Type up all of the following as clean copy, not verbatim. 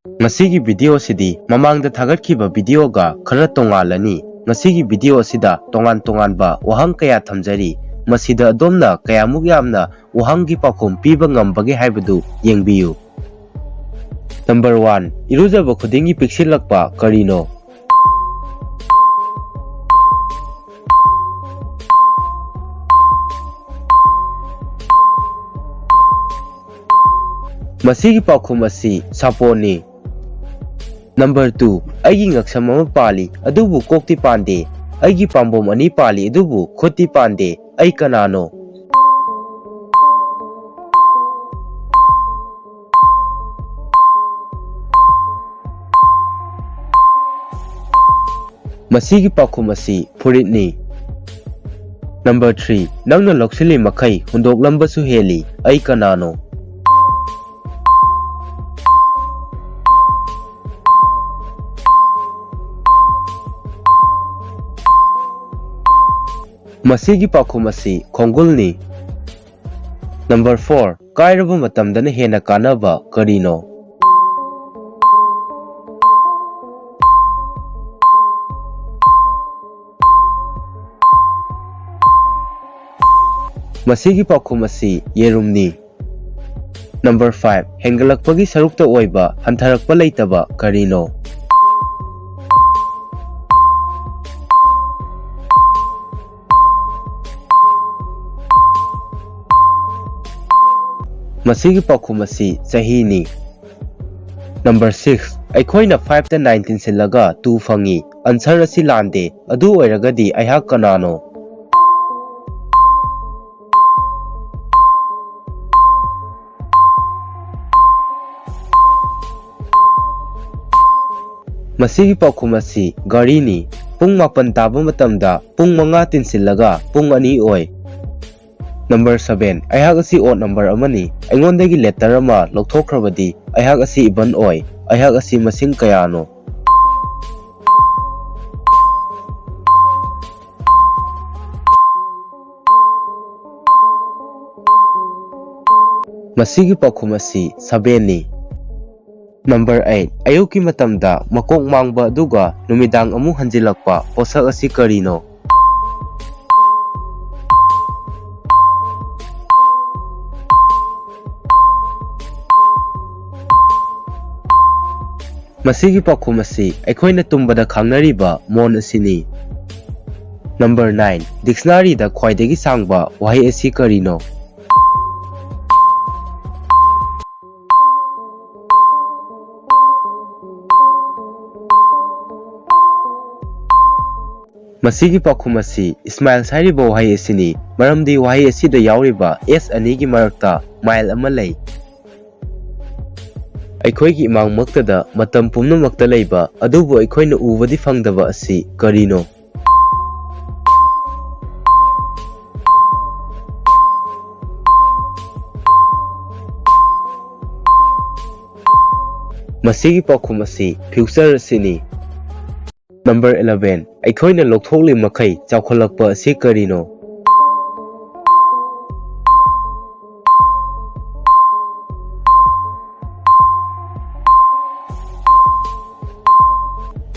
Ngasigi video sidi mamangda thagatkiba video ga khara tongalani. Ngasigi video sida tongan ba wahang kaya thamjari. Masida adomna kayamuk yamna wahanggi pakhom piba ngambage haibadu yengbiyu. Number 1. Irujaba khudingi piksilakpa karino. Masigi pakhom asi saponi. Number 2. Aigi ngaksam ama pali adubu kokti pande. Aigi pambom ani pali adubu khoti pande. Ai kanano. Masigi pakhom asi furitni. Number 3. Nangna loksili makai hundok lambasu heli. Ai kanano. Masigi pakhom asi khongulni. Number 4. Kairaba matamdana hena kanaba karino. Masigi pakhom asi yerumni. Number 5. Hengalakpagi sarukta oiba hantharakpa leitaba karino. Masigi pakhom asi chahini. Number 6. Aikhoina 5 ta 19 silaga 2 fangi. Answer asi lande. Adu oiragadi aihak kanano. Masigi pakhom asi garini. Pung 8 taba matamda pung 5 tinsilaga pung 2 oi. Number 7. Aihak asi odd number amani. Aingondagi letter ama lokthokhrabadi aihak asi even oi. Aihak asi masing kayano. Masigi pakhom asi 7ni. Number 8. Ayuki matamda makok mangba aduga numidang amu hanjilakpa posak asi karino. Masigi pakhom asi aikhoina tumbada khangnariba mon asini. Number 9. Dictionary da khwaidagi sangba wahai asi karino. Masigi pakhom asi smile sairiba wahai asini. Maramdi wahai asida yauriba s anigi marakta mile ama lei. Aikhoigi imang maktada matam pumnamakta leiba adubu aikhoina ubadi fangdaba asi karino. Masigi pakhom asi future asini. Number 11. Aikhoina lokthokli makai chawkhalakpa asi karino.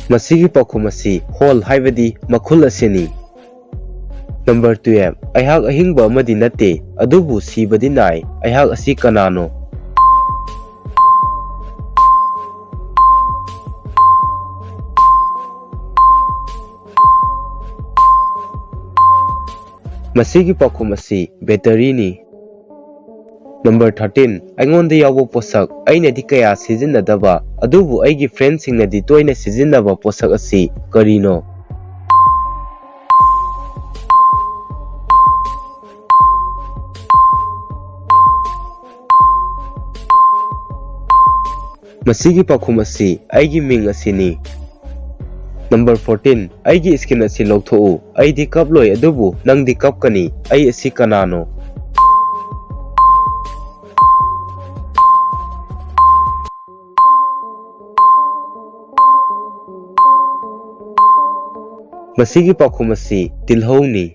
Masigi pakhom asi hall haibadi makhul asini. Number 12. Aihak ahingba amadi nate adubu sibadi nai aihak asi kanano. Masigi pakhom asi battery ni. Number 13. Aingonda yawo posak aina di kaya sijinnadaba adubu aigi friend singna di toina sijinnaba posak asi karino. Masigi pakhom asi aigi ming asini. Number 14. Aigi skin asi lokthou aidi kaploi adubu nangdi kapkani ai asi kanano. Masigi pakhom asi tilhoni.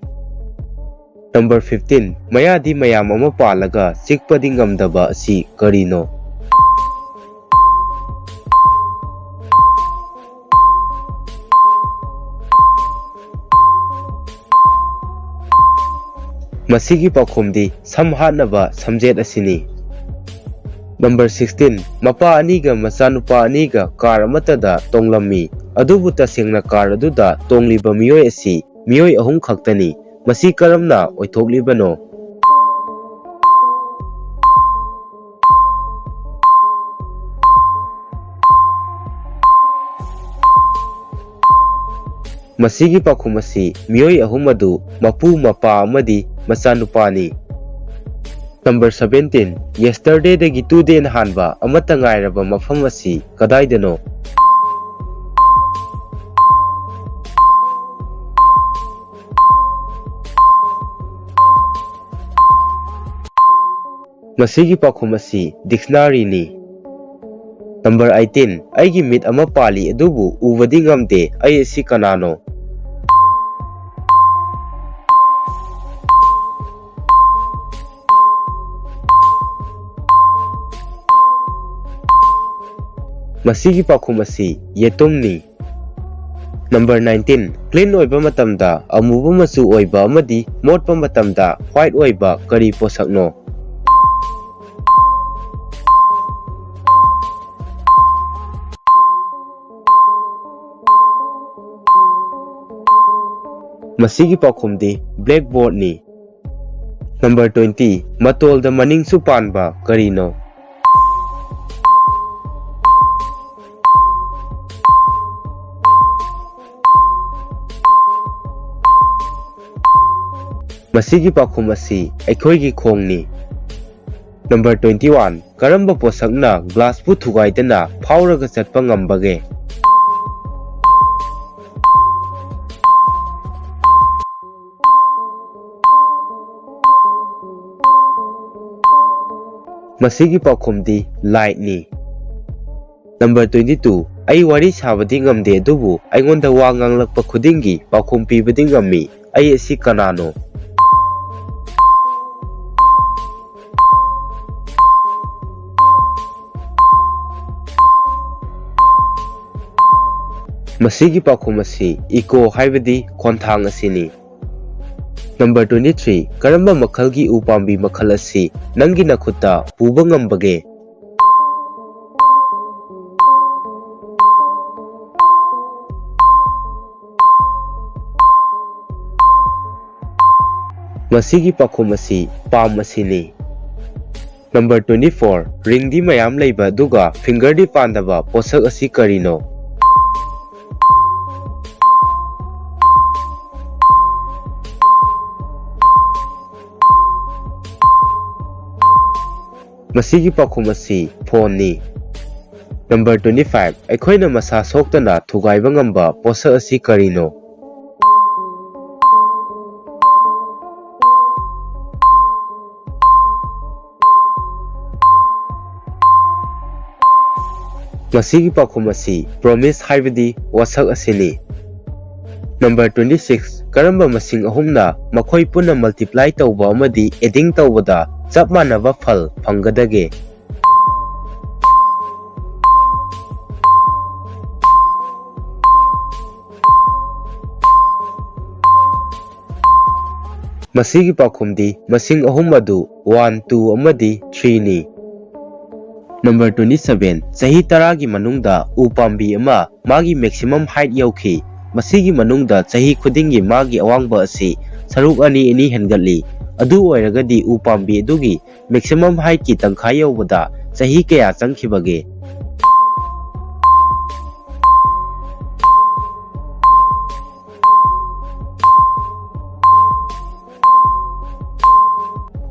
Number 15. Mayadi mayam ama palaga chikpadi ngamdaba asi karino. ꯃꯁꯤꯒꯤ ꯄꯥꯎꯈꯨꯝꯗꯤ ꯁꯝ ꯍꯥꯠꯅꯕ ꯁꯝꯖꯦꯠ ꯑꯁꯤꯅꯤ꯫ Number 16 ꯃꯄꯥ ꯑꯅꯤꯒ ꯃꯆꯥꯅꯨꯄꯥ ꯑꯅꯤꯒ car ꯑꯃꯠꯇꯗ ꯇꯣꯡꯂꯝꯃꯤ, ꯑꯗꯨꯕꯨ ꯇꯁꯦꯡꯅ car ꯑꯗꯨꯗ ꯇꯣꯡꯂꯤꯕ ꯃꯤꯑꯣꯏ ꯑꯁꯤ ꯃꯤꯑꯣꯏ 3 ꯈꯛꯇꯅꯤ꯫ ꯃꯁꯤ ꯀꯔꯝꯅ ꯑꯣꯏꯊꯣꯛꯂꯤꯕꯅꯣ? ꯃꯁꯤꯒꯤ ꯄꯥꯎꯈꯨꯝ ꯑꯁꯤ ꯃꯤꯑꯣꯏ 3 ꯑꯗꯨ ꯃꯄꯨ, ꯃꯄꯥ ꯑꯃꯗꯤ ꯃꯆꯥꯅꯨꯄꯥꯅꯤ꯫ ꯅꯝꯕꯔ 17 ꯌꯦꯁꯇꯔꯗꯦꯗꯒꯤ ꯇꯨꯗꯦꯅ ꯍꯥꯟꯕ ꯑꯃꯠꯇ ꯉꯥꯏꯔꯕ ꯃꯐꯝ ꯑꯁꯤ ꯀꯗꯥꯏꯗꯅꯣ? ꯃꯁꯤꯒꯤ ꯄꯥꯎꯈꯨꯝ ꯑꯁꯤ ꯗꯤꯛꯁꯅꯥꯔꯤꯅꯤ꯫ ꯅꯝꯕꯔ 18 ꯑꯩꯒꯤ ꯃꯤꯠ ꯑꯃ ꯄꯥꯜꯂꯤ ꯑꯗꯨꯕꯨ ꯎꯕꯗꯤ ꯉꯝꯗꯦ, ꯑꯩ ꯑꯁꯤ ꯀꯅꯥꯅꯣ? ꯃꯁꯤꯒꯤ ꯄꯥꯎꯈꯨꯝ ꯑꯁꯤ ꯌꯦꯇꯨꯝꯅꯤ꯫ ꯅꯝꯕꯔ 19 ꯀ꯭ꯂꯤꯟ ꯑꯣꯏꯕ ꯃꯇꯝꯗ ꯑꯃꯨꯕ ꯃꯆꯨ ꯑꯣꯏꯕ ꯑꯃꯗꯤ ꯃꯣꯠꯄ ꯃꯇꯝꯗ ꯍ꯭ꯋꯥꯏꯠ ꯑꯣꯏꯕ ꯀꯔꯤ ꯄꯣꯠꯁꯛꯅꯣ? ꯃꯁꯤꯒꯤ ꯄꯥꯎꯈꯨꯝꯗꯤ ꯕ꯭ꯂꯦꯛꯕꯣꯔꯗꯅꯤ꯫ ꯅꯝꯕꯔ 20 ꯃꯇꯣꯜꯗ ꯃꯅꯤꯡꯁꯨ ꯄꯥꯟꯕ ꯀꯔꯤꯅꯣ? ꯃꯁꯤꯒꯤ ꯄꯥꯎꯈꯨꯝ ꯑꯁꯤ ꯑꯩꯈꯣꯏꯒꯤ ꯈꯣꯡꯅꯤ꯫ ꯅꯝꯕꯔ 21 ꯀꯔꯝꯕ ꯄꯣꯠꯁꯛꯅ ꯒ꯭ꯂꯥꯁꯄꯨ ꯊꯨꯒꯥꯏꯗꯅ ꯐꯥꯎꯔꯒ ꯆꯠꯄ ꯉꯝꯕꯒꯦ? ꯃꯁꯤꯒꯤ ꯄꯥꯎꯈꯨꯝꯗꯤ ꯂꯥꯏꯠꯅꯤ꯫ ꯅꯝꯕꯔ 22 ꯑꯩ ꯋꯥꯔꯤ ꯁꯥꯕꯗꯤ ꯉꯝꯗꯦ ꯑꯗꯨꯕꯨ ꯑꯩꯉꯣꯟꯗ ꯋꯥ ꯉꯥꯡꯂꯛꯄ ꯈꯨꯗꯤꯡꯒꯤ ꯄꯥꯎꯈꯨꯝ ꯄꯤꯕꯗꯤ ꯉꯝꯃꯤ, ꯑꯩ ꯑꯁꯤ ꯀꯅꯥꯅꯣ? ꯃꯁꯤꯒꯤ ꯄꯥꯎꯈꯨꯝ ꯑꯁꯤ ꯏꯀꯣ ꯍꯥꯏꯕꯗꯤ ꯈꯣꯟꯊꯥꯡ ꯑꯁꯤꯅꯤ꯫ ꯅꯝꯕꯔ 23 ꯀꯔꯝꯕ ꯃꯈꯜꯒꯤ ꯎ ꯄꯥꯝꯕꯤ ꯃꯈꯜ ꯑꯁꯤ ꯅꯪꯒꯤ ꯅꯈꯨꯠꯇ ꯄꯨꯕ ꯉꯝꯕꯒꯦ? ꯃꯁꯤꯒꯤ ꯄꯥꯎꯈꯨꯝ ꯑꯁꯤ ꯄꯥꯝ ꯑꯁꯤꯅꯤ꯫ ꯅꯝꯕꯔ 24 ꯔꯤꯡꯗꯤ ꯃꯌꯥꯝ ꯂꯩꯕ ꯑꯗꯨꯒ ꯐꯤꯡꯒꯔꯗꯤ ꯄꯥꯟꯗꯕ ꯄꯣꯠꯁꯛ ꯑꯁꯤ ꯀꯔꯤꯅꯣ? ꯃꯁꯤꯒꯤ ꯄꯥꯎꯈꯨꯝ ꯑꯁꯤ ꯐꯣꯟꯅꯤ꯫ ꯅꯝꯕꯔ 25 ꯑꯩꯈꯣꯏꯅ ꯃꯁꯥ ꯁꯣꯛꯇꯅ ꯊꯨꯒꯥꯏꯕ ꯉꯝꯕ ꯄꯣꯠꯁꯛ ꯑꯁꯤ ꯀꯔꯤꯅꯣ? ꯃꯁꯤꯒꯤ ꯄꯥꯎꯈꯨꯝ ꯑꯁꯤ ꯄ꯭ꯔꯣꯃꯤꯁ ꯍꯥꯏꯕꯗꯤ ꯋꯥꯁꯛ ꯑꯁꯤꯅꯤ꯫ ꯅꯝꯕꯔ 26 ꯀꯔꯝꯕ ꯃꯁꯤꯡ 3ꯅ ꯃꯈꯣꯏ ꯄꯨꯟꯅ ꯃꯜꯇꯤꯄ꯭ꯂꯥꯏ ꯇꯧꯕ ꯑꯃꯗꯤ ꯑꯦꯗꯤꯡ ꯇꯧꯕꯗ ꯆꯞ ꯃꯥꯟꯅꯕ ꯐꯜ ꯐꯪꯒꯗꯒꯦ? ꯃꯁꯤꯒꯤ ꯄꯥꯎꯈꯨꯝꯗꯤ ꯃꯁꯤꯡ 3 ꯑꯗꯨ 1, 2 ꯑꯃꯗꯤ 3ꯅꯤ꯫ ꯅꯝꯕꯔ 27 ꯆꯍꯤ 10ꯒꯤ ꯃꯅꯨꯡꯗ ꯎ ꯄꯥꯝꯕꯤ ꯑꯃ ꯃꯥꯒꯤ ꯃꯦꯛꯁꯤꯃꯝ ꯍꯥꯏꯠ ꯌꯧꯈꯤ, ꯃꯁꯤꯒꯤ ꯃꯅꯨꯡꯗ ꯆꯍꯤ ꯈꯨꯗꯤꯡꯒꯤ ꯃꯥꯒꯤ ꯑꯋꯥꯡꯕ ꯑꯁꯤ ꯁꯔꯨꯛ 2 ꯍꯦꯟꯒꯠꯂꯤ꯫ ꯑꯗꯨ ꯑꯣꯏꯔꯒꯗꯤ ꯎ ꯄꯥꯝꯕꯤ ꯑꯗꯨꯒꯤ ꯃꯦꯛꯁꯤꯃꯝ ꯍꯥꯏꯠꯀꯤ ꯇꯪꯈꯥꯏ ꯌꯧꯕꯗ ꯆꯍꯤ ꯀꯌꯥ ꯆꯪꯈꯤꯕꯒꯦ?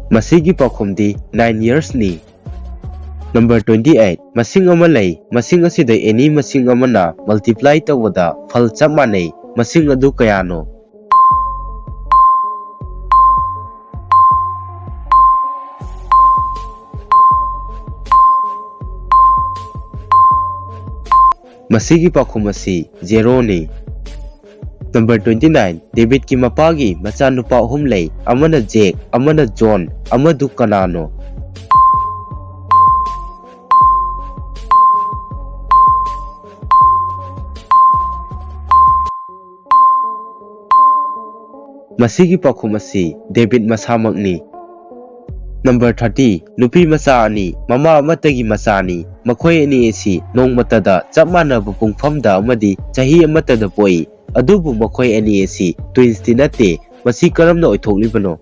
ꯃꯁꯤꯒꯤ ꯄꯥꯎꯈꯨꯝꯗꯤ 9 yearsꯅꯤ꯫ ꯅꯝꯕꯔ 28 ꯃꯁꯤꯡ ꯑꯃ ꯂꯩ, ꯃꯁꯤꯡ ꯑꯁꯤꯗ ꯑꯦꯅꯤ ꯃꯁꯤꯡ ꯑꯃꯅ ꯃꯜꯇꯤꯄ꯭ꯂꯥꯏ ꯇꯧꯕꯗ ꯐꯜ ꯆꯞ ꯃꯥꯟꯅꯩ, ꯃꯁꯤꯡ ꯑꯗꯨ ꯀꯌꯥꯅꯣ? ꯃꯁꯤꯒꯤ ꯄꯥꯎꯈꯨꯝ ꯑꯁꯤ 0ꯅꯤ꯫ ꯅꯝꯕꯔ 29 ꯗꯦꯕꯤꯠꯀꯤ ꯃꯄꯥꯒꯤ ꯃꯆꯥꯅꯨꯄꯥ 3 ꯂꯩ, ꯑꯃꯅ ꯖꯦꯛ, ꯑꯃꯅ ꯖꯣꯟ, ꯑꯃꯗꯨ ꯀꯅꯥꯅꯣ? ꯃꯁꯤꯒꯤ ꯄꯥꯎꯈꯨꯝ ꯑꯁꯤ ꯗꯦꯕꯤꯗ ꯃꯁꯥꯃꯛꯅꯤ꯫ ꯅꯝꯕꯔ 30 ꯅꯨꯄꯤ ꯃꯆꯥ ꯑꯅꯤ ꯃꯃꯥ ꯑꯃꯠꯇꯒꯤ ꯃꯆꯥꯅꯤ꯫ ꯃꯈꯣꯏ ꯑꯅꯤ ꯑꯁꯤ ꯅꯣꯡꯃꯇꯗ ꯆꯞ ꯃꯥꯟꯅꯕ ꯄꯨꯡꯐꯝꯗ ꯑꯃꯗꯤ ꯆꯍꯤ ꯑꯃꯠꯇꯗ ꯄꯣꯛꯏ꯫ ꯑꯗꯨꯕꯨ ꯃꯈꯣꯏ ꯑꯅꯤ ꯑꯁꯤ ꯇ꯭ꯋꯤꯟꯁꯇꯤ ꯅꯠꯇꯦ꯫ ꯃꯁꯤ ꯀꯔꯝꯅ ꯑꯣꯏꯊꯣꯛꯂꯤꯕꯅꯣ?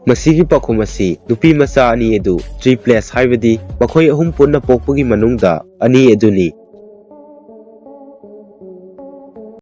ꯃꯁꯤꯒꯤ ꯄꯥꯎꯈꯨꯝ ꯑꯁꯤ ꯅꯨꯄꯤ ꯃꯆꯥ ꯑꯅꯤ ꯑꯗꯨ ꯇ꯭ꯔꯤꯄ꯭ꯂꯦꯠꯁ ꯍꯥꯏꯕꯗꯤ ꯃꯈꯣꯏ ꯑꯍꯨꯝ ꯄꯨꯟꯅ ꯄꯣꯛꯄꯒꯤ ꯃꯅꯨꯡꯗ ꯑꯅꯤ ꯑꯗꯨꯅꯤ꯫